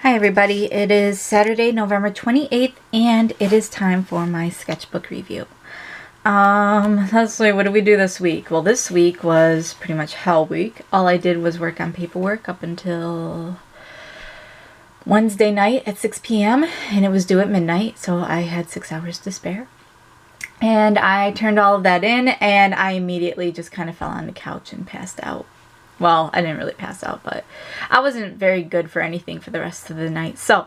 Hi everybody, it is Saturday, November 28th, and it is time for my sketchbook review. Let's see, what did we do this week? Well, this week was pretty much hell week. All I did was work on paperwork up until Wednesday night at 6 p.m. and it was due at midnight, so I had 6 hours to spare. And I turned all of that in, and I immediately just kind of fell on the couch and passed out. Well, I didn't really pass out, but I wasn't very good for anything for the rest of the night. So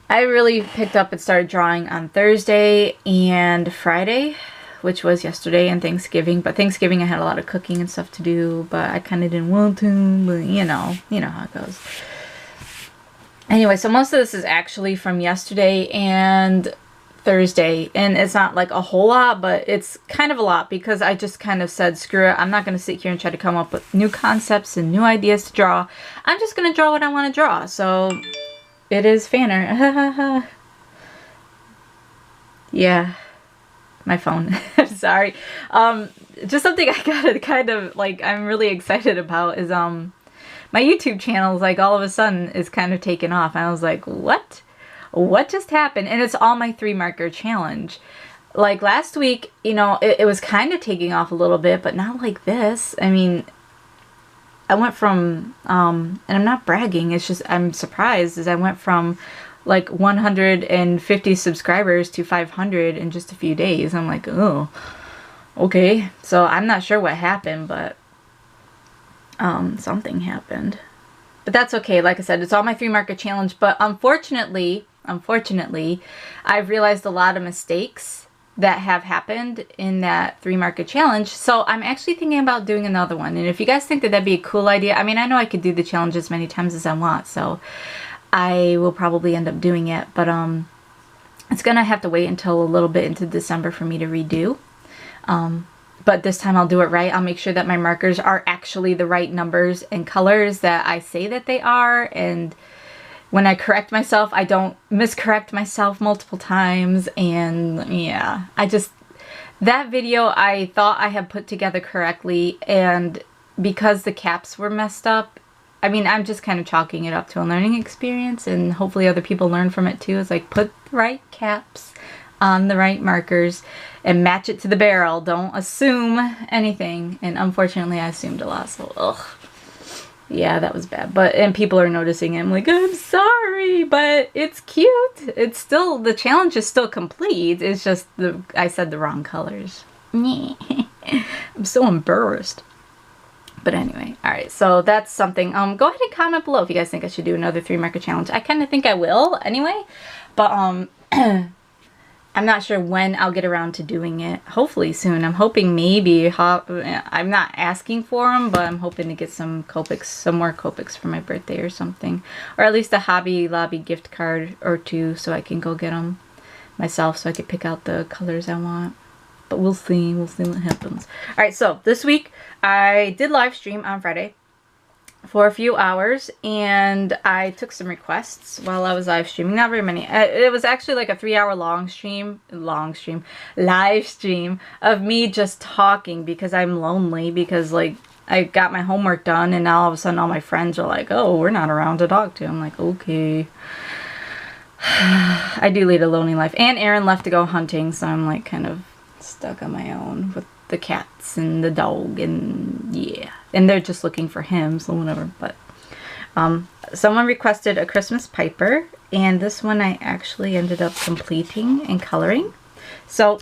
I really picked up and started drawing on Thursday and Friday, which was yesterday and Thanksgiving. But Thanksgiving I had a lot of cooking and stuff to do, but I kind of didn't want to, but you know how it goes. Anyway, so most of this is actually from yesterday and Thursday, and it's not like a whole lot, but it's kind of a lot because I just kind of said, screw it, I'm not going to sit here and try to come up with new concepts and new ideas to draw. I'm just going to draw what I want to draw. So it is Fanner. Yeah, my phone. I'm sorry. Just something I gotta kind of like, I'm really excited about is my YouTube channel is like all of a sudden is kind of taken off, and I was like, what just happened? And it's all my 3 marker challenge. Like last week, you know, it was kind of taking off a little bit, but not like this. I mean, I went from, and I'm not bragging, it's just, I'm surprised, as I went from like 150 subscribers to 500 in just a few days. I'm like, oh, okay. So I'm not sure what happened, but something happened. But that's okay. Like I said, it's all my 3 marker challenge, but unfortunately, I've realized a lot of mistakes that have happened in that 3 marker challenge. So I'm actually thinking about doing another one. And if you guys think that that'd be a cool idea, I mean, I know I could do the challenge as many times as I want, so I will probably end up doing it. But it's gonna have to wait until a little bit into December for me to redo. But this time I'll do it right. I'll make sure that my markers are actually the right numbers and colors that I say that they are, and when I correct myself, I don't miscorrect myself multiple times. And yeah, that video I thought I had put together correctly, and because the caps were messed up, I mean, I'm just kind of chalking it up to a learning experience, and hopefully other people learn from it too. It's like, put the right caps on the right markers and match it to the barrel. Don't assume anything. And unfortunately I assumed a lot, so ugh. Yeah, that was bad. And people are noticing it. I'm like, I'm sorry, but it's cute. It's still, the challenge is still complete. It's just I said the wrong colors. I'm so embarrassed. But anyway, alright, so that's something. Go ahead and comment below if you guys think I should do another 3 marker challenge. I kind of think I will anyway, but I'm not sure when I'll get around to doing it. Hopefully soon. I'm hoping maybe, I'm not asking for them, but I'm hoping to get some Copics, some more Copics for my birthday or something. Or at least a Hobby Lobby gift card or 2 so I can go get them myself so I can pick out the colors I want. But we'll see. We'll see what happens. Alright, so this week I did live stream on Friday for a few hours, and I took some requests while I was live streaming. Not very many. It was actually like a 3-hour live stream of me just talking because I'm lonely, because like I got my homework done and now all of a sudden all my friends are like, oh, we're not around to talk to. I'm like, okay. I do lead a lonely life, and Aaron left to go hunting, so I'm like kind of stuck on my own with the cats and the dog, and yeah, and they're just looking for him, so whatever. But someone requested a Christmas Piper, and this one I actually ended up completing and coloring. So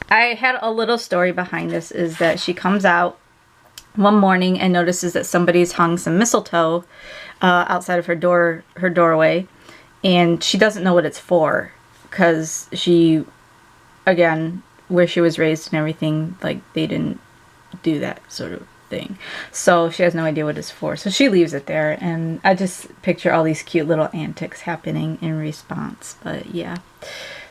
I had a little story behind this, is that she comes out one morning and notices that somebody's hung some mistletoe outside of her doorway, and she doesn't know what it's for, because she, again, where she was raised and everything, like, they didn't do that sort of thing. So she has no idea what it's for. So she leaves it there, and I just picture all these cute little antics happening in response. But yeah.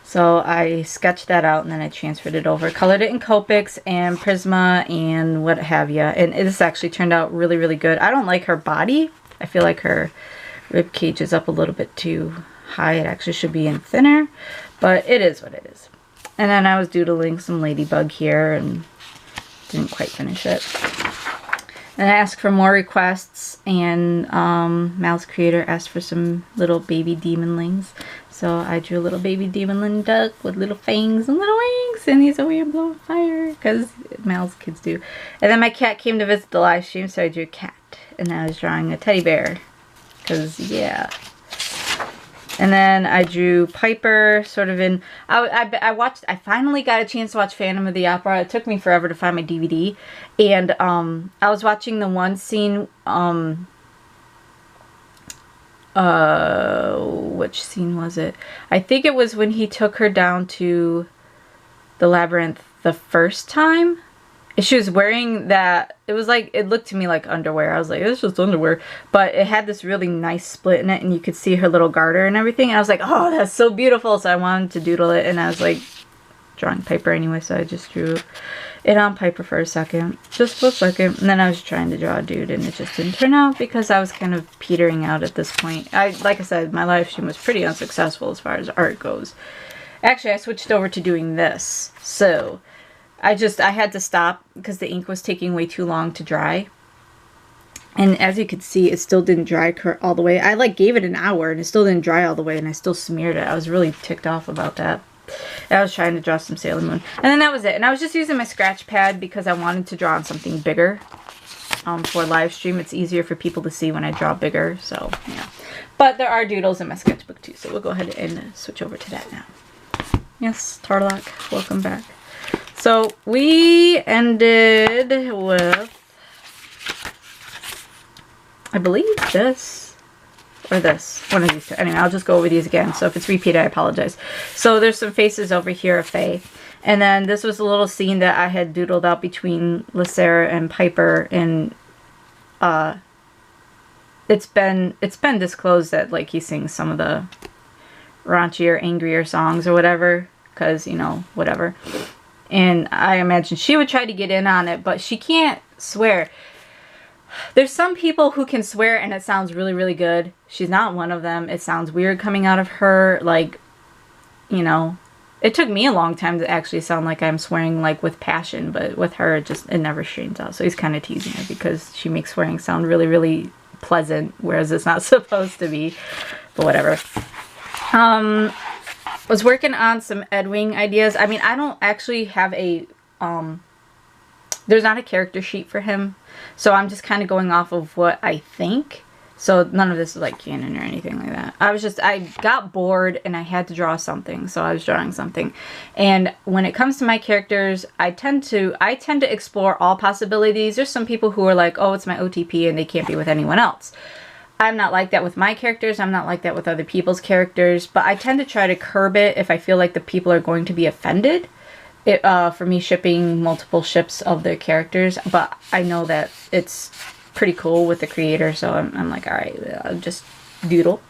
So I sketched that out, and then I transferred it over. Colored it in Copics and Prisma and what have you. And this actually turned out really, really good. I don't like her body. I feel like her rib cage is up a little bit too high. It actually should be in thinner. But it is what it is. And then I was doodling some ladybug here and didn't quite finish it. And I asked for more requests, and Mal's creator asked for some little baby demonlings. So I drew a little baby demonling duck with little fangs and little wings, and he's over here blowing fire, because Mal's kids do. And then my cat came to visit the live stream, so I drew a cat. And then I was drawing a teddy bear, because, yeah. And then I drew Piper, sort of in... I finally got a chance to watch Phantom of the Opera. It took me forever to find my DVD. And I was watching the one scene... which scene was it? I think it was when he took her down to the labyrinth the first time. She was wearing that, it was like, it looked to me like underwear. I was like, it's just underwear. But it had this really nice split in it, and you could see her little garter and everything. And I was like, oh, that's so beautiful. So I wanted to doodle it, and I was like, drawing Piper anyway, so I just drew it on Piper for a second. Just for a second. And then I was trying to draw a dude, and it just didn't turn out because I was kind of petering out at this point. Like I said, my live stream was pretty unsuccessful as far as art goes. Actually, I switched over to doing this. So... I had to stop because the ink was taking way too long to dry. And as you could see, it still didn't dry all the way. I like gave it an hour and it still didn't dry all the way, and I still smeared it. I was really ticked off about that. I was trying to draw some Sailor Moon. And then that was it. And I was just using my scratch pad because I wanted to draw on something bigger. For live stream, it's easier for people to see when I draw bigger. So, yeah. But there are doodles in my sketchbook too. So we'll go ahead and switch over to that now. Yes, Tarlock, welcome back. So we ended with, I believe this, or this, one of these two. Anyway, I'll just go over these again. So if it's repeated, I apologize. So there's some faces over here of Faye. And then this was a little scene that I had doodled out between Lysera and Piper. And it's been disclosed that like he sings some of the raunchier, angrier songs or whatever. Because, you know, whatever. And I imagine she would try to get in on it, but she can't swear. There's some people who can swear and it sounds really, really good. She's not one of them. It sounds weird coming out of her. Like, you know, it took me a long time to actually sound like I'm swearing like with passion, but with her, it never strains out. So he's kind of teasing her because she makes swearing sound really, really pleasant, whereas it's not supposed to be, but whatever. Was working on some Edwing ideas. I mean, I don't actually have a, there's not a character sheet for him. So I'm just kind of going off of what I think. So none of this is like canon or anything like that. I got bored and I had to draw something. So I was drawing something. And when it comes to my characters, I tend to explore all possibilities. There's some people who are like, oh, it's my OTP and they can't be with anyone else. I'm not like that with my characters. I'm not like that with other people's characters. But I tend to try to curb it if I feel like the people are going to be offended. For me shipping multiple ships of their characters. But I know that it's pretty cool with the creator. So I'm like, all right, I'll just doodle.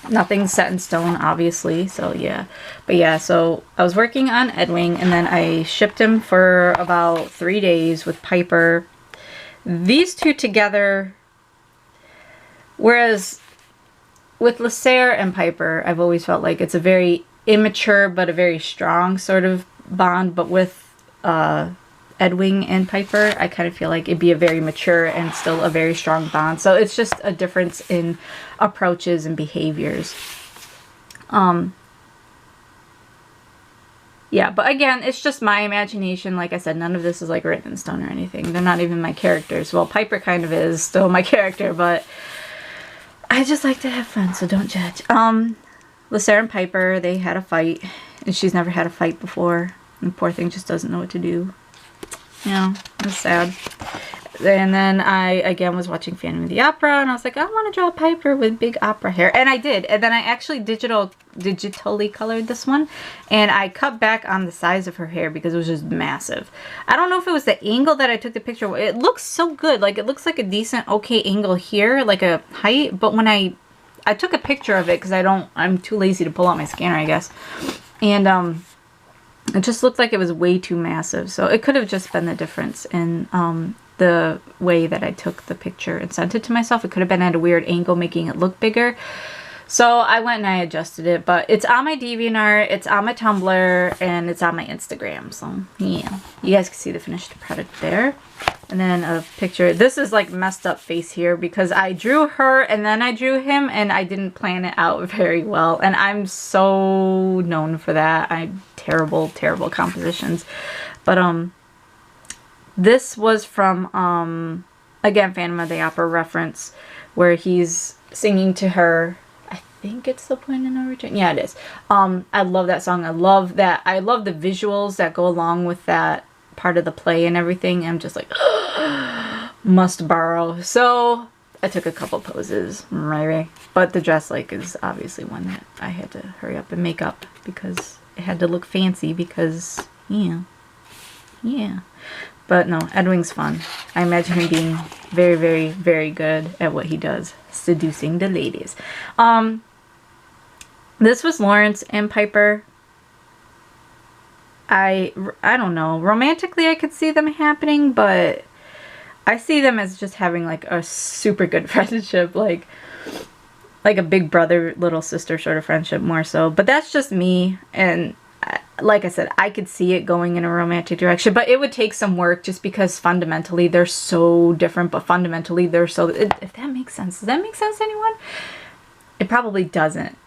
Nothing's set in stone, obviously. So yeah. But yeah, so I was working on Edwing. And then I shipped him for about 3 days with Piper. These two together... Whereas with Lysera and Piper, I've always felt like it's a very immature but a very strong sort of bond. But with Edwing and Piper, I kind of feel like it'd be a very mature and still a very strong bond. So it's just a difference in approaches and behaviors. Yeah, but again, it's just my imagination. Like I said, none of this is like written in stone or anything. They're not even my characters. Well, Piper kind of is still my character, but... I just like to have fun, so don't judge. Lysera and Piper, they had a fight, and she's never had a fight before. And the poor thing just doesn't know what to do. You know, it's sad. And then I, again, was watching Phantom of the Opera, and I was like, I want to draw Piper with big opera hair. And I did. And then I actually digitally colored this one. And I cut back on the size of her hair because it was just massive. I don't know if it was the angle that I took the picture. It looks so good. Like, it looks like a decent, okay angle here, like a height. But when I took a picture of it because I'm too lazy to pull out my scanner, I guess. And, it just looked like it was way too massive. So it could have just been the difference in, the way that I took the picture and sent it to myself. It could have been at a weird angle making it look bigger. So I went and I adjusted it, but it's on my DeviantArt, it's on my Tumblr, and it's on my Instagram. So yeah, you guys can see the finished product there. And then a picture. This is like messed up face here because I drew her and then I drew him and I didn't plan it out very well. And I'm so known for that. I'm terrible, terrible compositions. But this was from again, Phantom of the Opera reference, where he's singing to her. I think it's The Point of No Return. Yeah, it is. I love that song. I love that. I love the visuals that go along with that part of the play and everything. I'm just like, must borrow. So I took a couple poses, right? But the dress like is obviously one that I had to hurry up and make up because it had to look fancy because, yeah. But no, Edwing's fun. I imagine him being very, very, very good at what he does, seducing the ladies. This was Lawrence and Piper. I don't know. Romantically, I could see them happening, but I see them as just having like a super good friendship, like a big brother, little sister sort of friendship more so. But that's just me, and like I said, I could see it going in a romantic direction, but it would take some work just because fundamentally they're so different, but fundamentally they're so... If that makes sense. Does that make sense to anyone? It probably doesn't.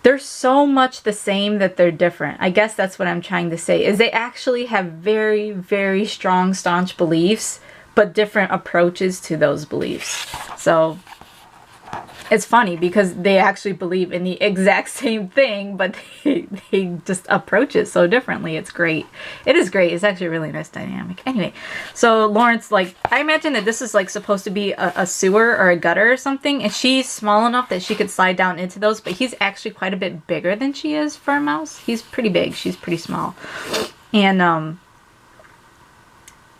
They're so much the same that they're different. I guess that's what I'm trying to say, is they actually have very, very strong, staunch beliefs, but different approaches to those beliefs. So it's funny because they actually believe in the exact same thing, but they just approach it so differently. It's great. It is great. It's actually a really nice dynamic. Anyway, so Lawrence, like, I imagine that this is like supposed to be a sewer or a gutter or something, and she's small enough that she could slide down into those, but he's actually quite a bit bigger than she is for a mouse. He's pretty big. She's pretty small. And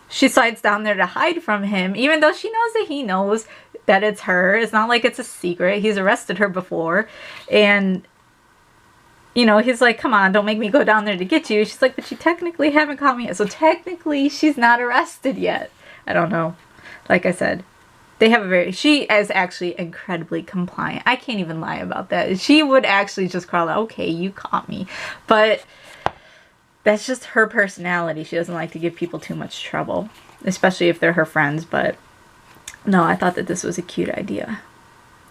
she slides down there to hide from him, even though she knows that he knows that it's her. It's not like it's a secret. He's arrested her before. And, you know, he's like, come on, don't make me go down there to get you. She's like, but you technically haven't caught me yet. So technically, she's not arrested yet. I don't know. Like I said, they have a very... She is actually incredibly compliant. I can't even lie about that. She would actually just crawl out, okay, you caught me. But that's just her personality. She doesn't like to give people too much trouble, especially if they're her friends. But no, I thought that this was a cute idea.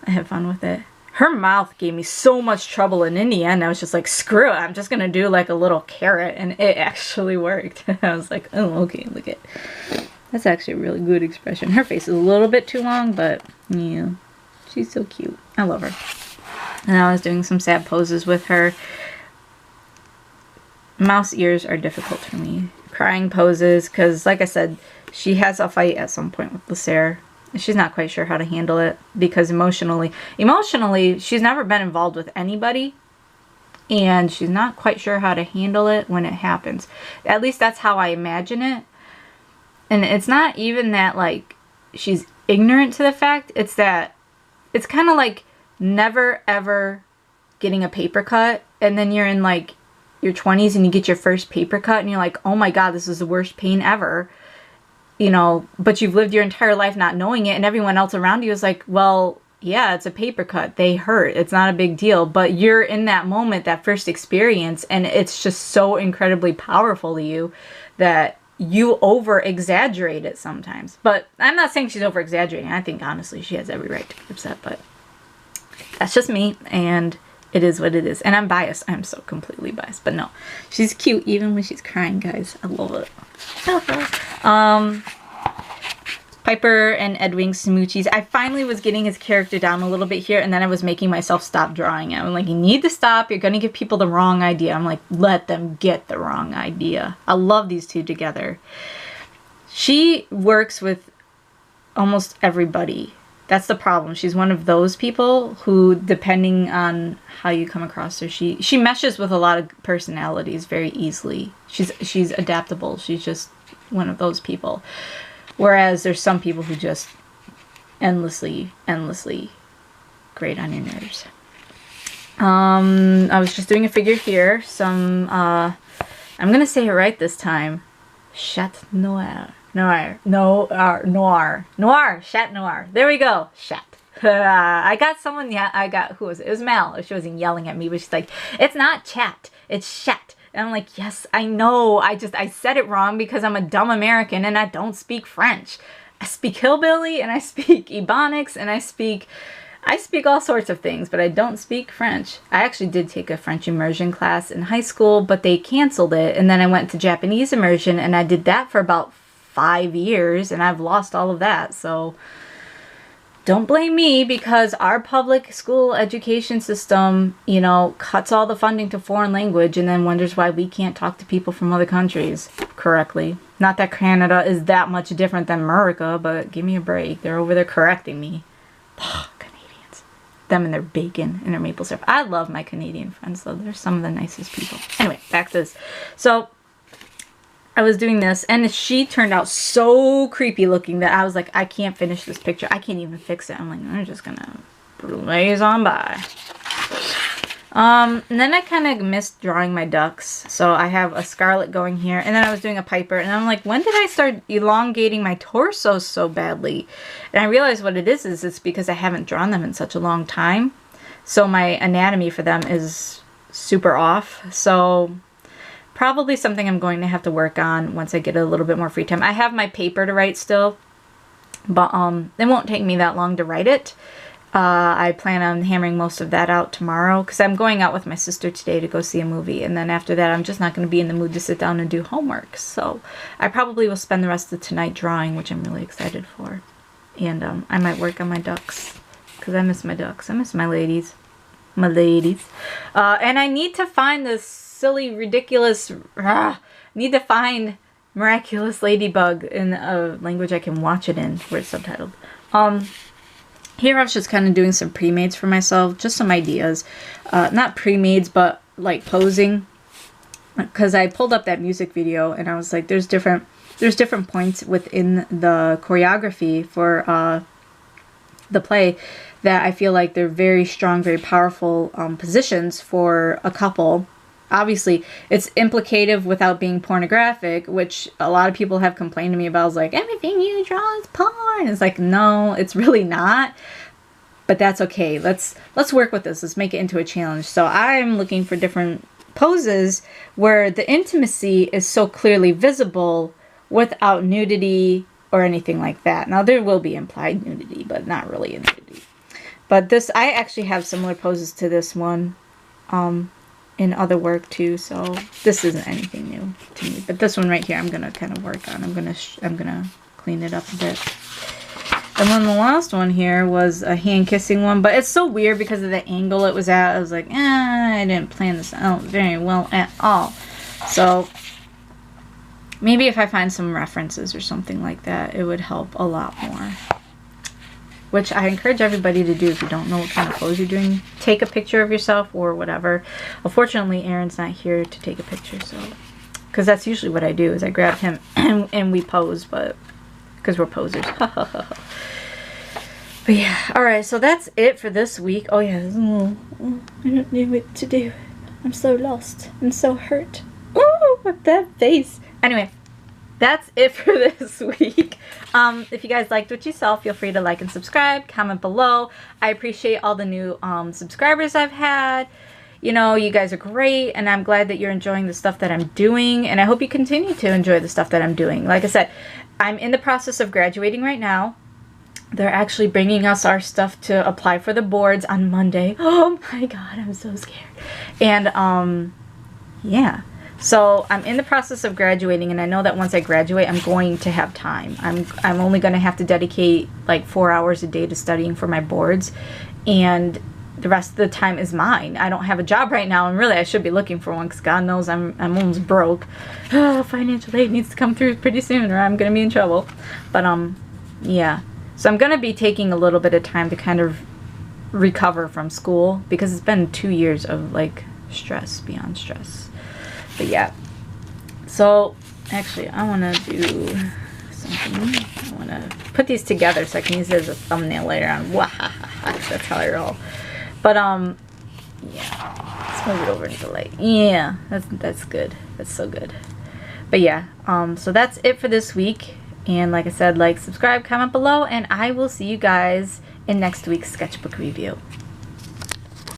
I had fun with it. Her mouth gave me so much trouble, and in the end, I was just like, screw it. I'm just going to do like a little carrot, and it actually worked. I was like, oh, okay, look at... That's actually a really good expression. Her face is a little bit too long, but yeah, she's so cute. I love her. And I was doing some sad poses with her. Mouse ears are difficult for me. Crying poses, because like I said, she has a fight at some point with Lacer. She's not quite sure how to handle it because emotionally, she's never been involved with anybody, and she's not quite sure how to handle it when it happens. At least that's how I imagine it. And it's not even that like she's ignorant to the fact, it's that it's kind of like never ever getting a paper cut, and then you're in like your 20s and you get your first paper cut and you're like, oh my god, this is the worst pain ever. You know, but you've lived your entire life not knowing it, and everyone else around you is like, well, yeah, it's a paper cut. They hurt. It's not a big deal. But you're in that moment, that first experience, and it's just so incredibly powerful to you that you over-exaggerate it sometimes. But I'm not saying she's over-exaggerating. I think, honestly, she has every right to be upset, but that's just me, and it is what it is. And I'm biased. I'm so completely biased. But no, she's cute even when she's crying, guys. I love it. Piper and Edwing smoochies. I finally was getting his character down a little bit here, and then I was making myself stop drawing it. I'm like, you need to stop. You're going to give people the wrong idea. I'm like, let them get the wrong idea. I love these two together. She works with almost everybody. That's the problem. She's one of those people who, depending on how you come across her, she meshes with a lot of personalities very easily. She's adaptable. She's just one of those people. Whereas there's some people who just endlessly grate on your nerves. I was just doing a figure here. I'm gonna say it right this time. Chat noir. Chat noir. There we go. Chat. I got someone, yeah, who was it? It was Mel. She wasn't yelling at me, but she's like, it's not chat, it's chat. And I'm like, yes, I know. I said it wrong because I'm a dumb American and I don't speak French. I speak hillbilly and I speak Ebonics and I speak all sorts of things, but I don't speak French. I actually did take a French immersion class in high school, but they canceled it. And then I went to Japanese immersion and I did that for about 5 years and I've lost all of that. So don't blame me, because our public school education system, you know, cuts all the funding to foreign language and then wonders why we can't talk to people from other countries correctly. Not that Canada is that much different than America, but give me a break. They're over there correcting me. Canadians. Them and their bacon and their maple syrup. I love my Canadian friends, though. They're some of the nicest people. Anyway, back to this. So I was doing this, and she turned out so creepy looking that I was like, I can't finish this picture. I can't even fix it. I'm like, I'm just gonna blaze on by. And then I kind of missed drawing my ducks. So I have a scarlet going here, and then I was doing a piper, and I'm like, when did I start elongating my torso so badly? And I realized what it is it's because I haven't drawn them in such a long time. So my anatomy for them is super off. So probably something I'm going to have to work on once I get a little bit more free time. I have my paper to write still, but it won't take me that long to write it. I plan on hammering most of that out tomorrow because I'm going out with my sister today to go see a movie, and then after that I'm just not going to be in the mood to sit down and do homework. So I probably will spend the rest of tonight drawing, which I'm really excited for. And I might work on my ducks because I miss my ducks. I miss my ladies. My ladies. And I need to find this silly, ridiculous, need to find Miraculous Ladybug in a language I can watch it in, where it's subtitled. Here I was just kind of doing some pre-mades for myself, just some ideas. Not pre-mades, but like posing. Because I pulled up that music video and I was like, there's different points within the choreography for the play that I feel like they're very strong, very powerful positions for a couple. Obviously, it's implicative without being pornographic, which a lot of people have complained to me about. I was like, everything you draw is porn. It's like, no, it's really not. But that's okay. Let's work with this. Let's make it into a challenge. So I'm looking for different poses where the intimacy is so clearly visible without nudity or anything like that. Now, there will be implied nudity, but not really a nudity. But this, I actually have similar poses to this one. In other work too, so this isn't anything new to me. But this one right here, I'm gonna kind of work on. I'm gonna clean it up a bit. And then the last one here was a hand kissing one, but it's so weird because of the angle it was at. I was like, I didn't plan this out very well at all. So maybe if I find some references or something like that, it would help a lot more. Which I encourage everybody to do if you don't know what kind of pose you're doing. Take a picture of yourself or whatever. Unfortunately, Aaron's not here to take a picture, so... Because that's usually what I do, is I grab him and we pose, but... Because we're posers. But yeah, alright, so that's it for this week. Oh yeah, I don't know what to do. I'm so lost. I'm so hurt. Ooh, with that face. Anyway. That's it for this week. If you guys liked what you saw, feel free to like and subscribe, comment below. I appreciate all the new subscribers I've had. You know, you guys are great, and I'm glad that you're enjoying the stuff that I'm doing, and I hope you continue to enjoy the stuff that I'm doing. Like I said, I'm in the process of graduating right now. They're actually bringing us our stuff to apply for the boards on Monday. Oh my god, I'm so scared. And, yeah. So I'm in the process of graduating, and I know that once I graduate, I'm going to have time. I'm only going to have to dedicate like 4 hours a day to studying for my boards, and the rest of the time is mine. I don't have a job right now, and really I should be looking for one because God knows I'm almost broke. Financial aid needs to come through pretty soon, or I'm going to be in trouble. But yeah. So I'm going to be taking a little bit of time to kind of recover from school because it's been 2 years of like stress beyond stress. But yeah, so actually I want to do something. I want to put these together so I can use it as a thumbnail later on. That's how I roll. But yeah, let's move it over to the light. Yeah, that's good. That's so good. But yeah, so that's it for this week. And like I said, like, subscribe, comment below, and I will see you guys in next week's sketchbook review.